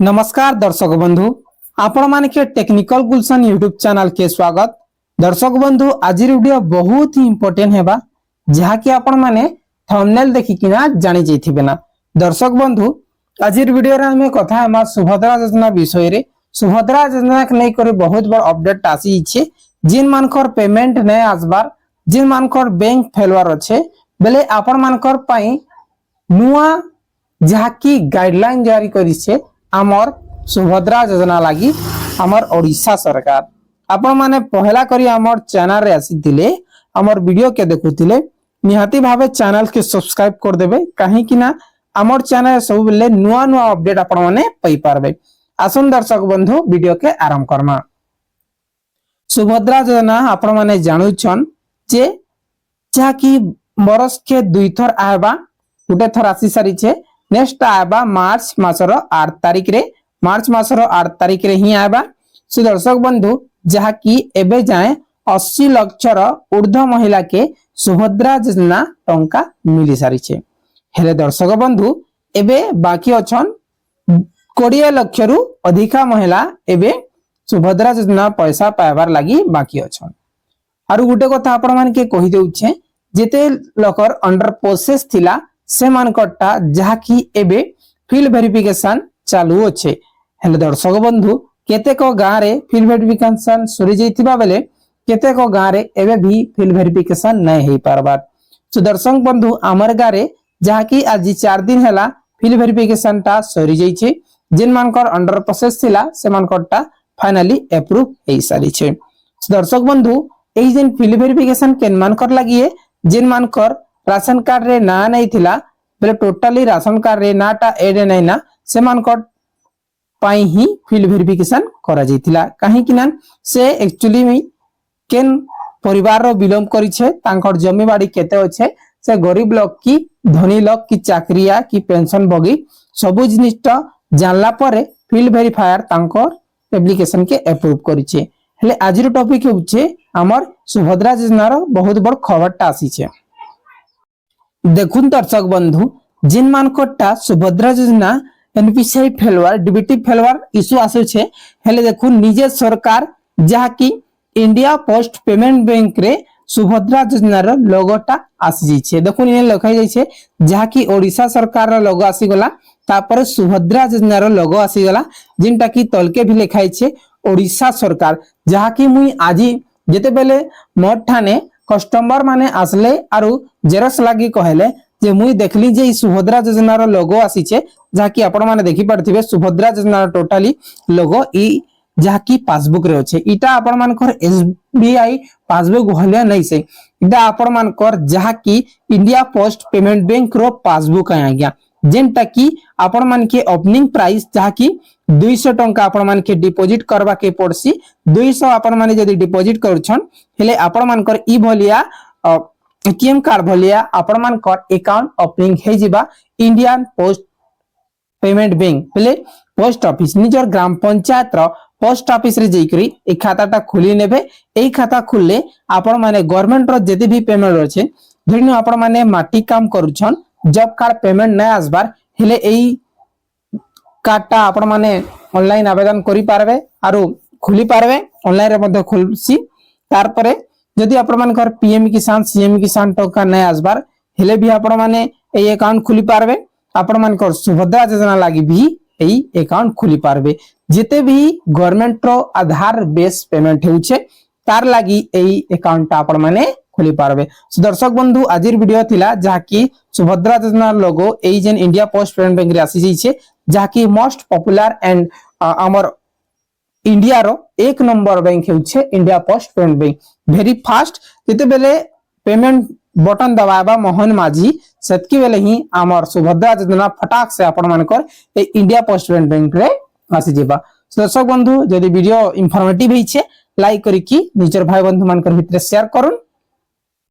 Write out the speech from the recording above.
नमस्कार दर्शक बंधु आपण माने के टेक्निकल गुलशन यूट्यूब चैनल के स्वागत। दर्शक बंधु आज वीडियो बहुत ही इंपोर्टेंट हेबा जहा कि आपण माने थंबनेल देखि किना जानि जैथिबे ना। दर्शक बंधु आज वीडियो रे हम कथा हम सुभद्रा योजना विषय रे। सुभद्रा योजना के नै करे बहुत बड़ अपडेट आसी छै। जिन मानकर पेमेंट नै आसबार, जिन मानकर बैंक फेलवार अछि बेले आपण मानकर पई नुआ जहा कि गाइडलाइन जारी करि छै आमर सुभद्रा योजना लगी आमर ओडिशा सरकार। आपण माने पहला करी आमर चैनल रे आसीथिले, आमर वीडियो के देखुथिले, निहाती भावे चैनल के सब्सक्राइब कर देबे काहे कि ना आमर चैनल सब बेले नुआ नुआ अपडेट आपण माने पई पारबे। आसन दर्शक बंधु वीडियो के आरंभ करमा। सुभद्रा योजना आपण माने जानु छन जे जा कि बरस के दुई थर आबा, गुटे थर आसी सारी छे, नेक्स्ट आबा मार्च मासर 8 तारिख रे, मार्च मासर 8 तारिख रे ही आबा। सो दर्शक बंधु जहा कि एबे जाए 80 लक्षर ऊर्ध्व महिला के सुभद्रा योजना टंका मिली सारी छे। हेले दर्शक बंधु एबे बाकी अछन 20 लक्ष रु अधिका महिला एबे सुभद्रा योजना पैसा पाइबार लागि बाकी अछन। आरु गुटे कथा आपण मान के कहि देउ छे जेते लकर अंडर प्रोसेस थिला से मानकटा जहा कि एबे फिल वेरिफिकेशन चालू अछि। हेले दर्शक बंधु केतेक गां रे फिल वेरिफिकेशन सरी जैतिबा बेले केतेक गां रे एबे भी फिल वेरिफिकेशन नै हेई पारबार। तो दर्शक बंधु हमर गां रे जहा कि आज 4 दिन हैला फिल वेरिफिकेशन ता सरी जै छै। जिन मानकर अंडर प्रोसेस थिला से मानकटा फाइनली अप्रूव हेई सारी छै। तो दर्शक बंधु एई जेन फिल वेरिफिकेशन केन मानकर लागिए जिन मानकर राशन कार्ड रे ना नै थिला बेले टोटली राशन कार्ड रे नाटा एड नै ना से मानकर पाई ही फिल वेरिफिकेशन करा जैतिला। काहे कि ना से एक्चुअली में केन परिवार रो बिलोंग करि छे, तांकर जमी बाड़ी केते अछि, से गरीब लोग की धनी लोग की चाकरिया की पेंशन बगी सब जिनिसटा जानला परे फिल वेरीफायर तांकर एप्लीकेशन के अप्रूव करि छे। हेले आज रो टॉपिक होचे हमर सुभद्रा योजना रो बहुत बड़ खबरटा आसी छे। देखुन दर्शक बंधु जिन मानकटा सुभद्रा योजना एनपीसीआई फेलवार डीबीटी फेलवार इशू आसे छे। हेले देखुन निजे सरकार जहा कि इंडिया पोस्ट पेमेंट बैंक रे सुभद्रा योजना रो लोगोटा आसी जाई छे। देखुन ये लिखाई जाई छे जहा कि ओडिशा सरकार रो लोगो आसी गला, तापर सुभद्रा योजना रो लोगो आसी गला, जिनटा कि तलके भी लिखाई छे ओडिशा सरकार। जहा कि मुई आजी जेते बेले मोर ठाने कस्टमर माने आसले आरु जेरक्स लागी कहले जे मुई देखली जे सुभद्रा योजना रो लोगो आसी छे, जहा कि आपण माने देखि पड़थिबे सुभद्रा योजना रो टोटली लोगो ई जहा कि पासबुक रे अछि। इटा आपण मानकर एसबीआई पासबुक होले नै से, इटा आपण मानकर जहा कि इंडिया पोस्ट पेमेंट बैंक रो पासबुक आ गया, जेनटा कि आपण मान के ओपनिंग प्राइस जहा कि 200 टंका आपण मान के डिपॉजिट करबा के पड़सी। 200 आपण माने जदी डिपॉजिट करछन हेले आपण मानकर ई भलिया एटीएम कार्ड भलिया आपण मानकर अकाउंट ओपनिंग हे जिबा इंडियन पोस्ट पेमेंट बैंक हेले पोस्ट ऑफिस निजर ग्राम पंचायत रो पोस्ट ऑफिस रे जैकरी ए खाताटा खोली नेबे। एई खाता खुलले आपण माने गवर्नमेंट रो जदी भी पेमेंट होचे, धरिनो आपण माने माटी काम करूछन, जॉब कार्ड पेमेंट नै आसबार हेले एई कार्डटा आपण माने ऑनलाइन आवेदन करि पारबे आरो खुली पारबे। ऑनलाइन रे मध्ये खुलसी। तार परे जदी आपण मानकर पीएम किसान सीएम किसान टका नै आसबार हेले भी आपण माने एई अकाउंट खुली पारबे। आपण मानकर सुभद्रा योजना लागि भी एई अकाउंट खुली पारबे। जेते भी गवर्नमेंट रो आधार बेस पेमेंट हेउछे तार लागि एई अकाउंट आपण माने खुली पारबे। सो दर्शक बंधु आजिर वीडियो थिला जहा कि सुभद्रा योजना लोगो एई जेन इंडिया पोस्ट पेमेंट बैंक रे आसी जाइछे, जहा कि मोस्ट पॉपुलर एंड हमर इंडिया रो एक नंबर बैंक हेउछे India post payment bank. Very fast जेते बेले पेमेंट बटन दबाबा मोहन माझी सेतकी बेले ही हमर सुभद्रा योजना फटाक से आपण मानकर ए इंडिया पोस्ट पेमेंट बैंक रे आसी जेबा। दर्शक बंधु जदी वीडियो इंफॉर्मेटिव हिचे लाइक करी कि निजर भाई बंधु मानकर भितरे शेयर करूं।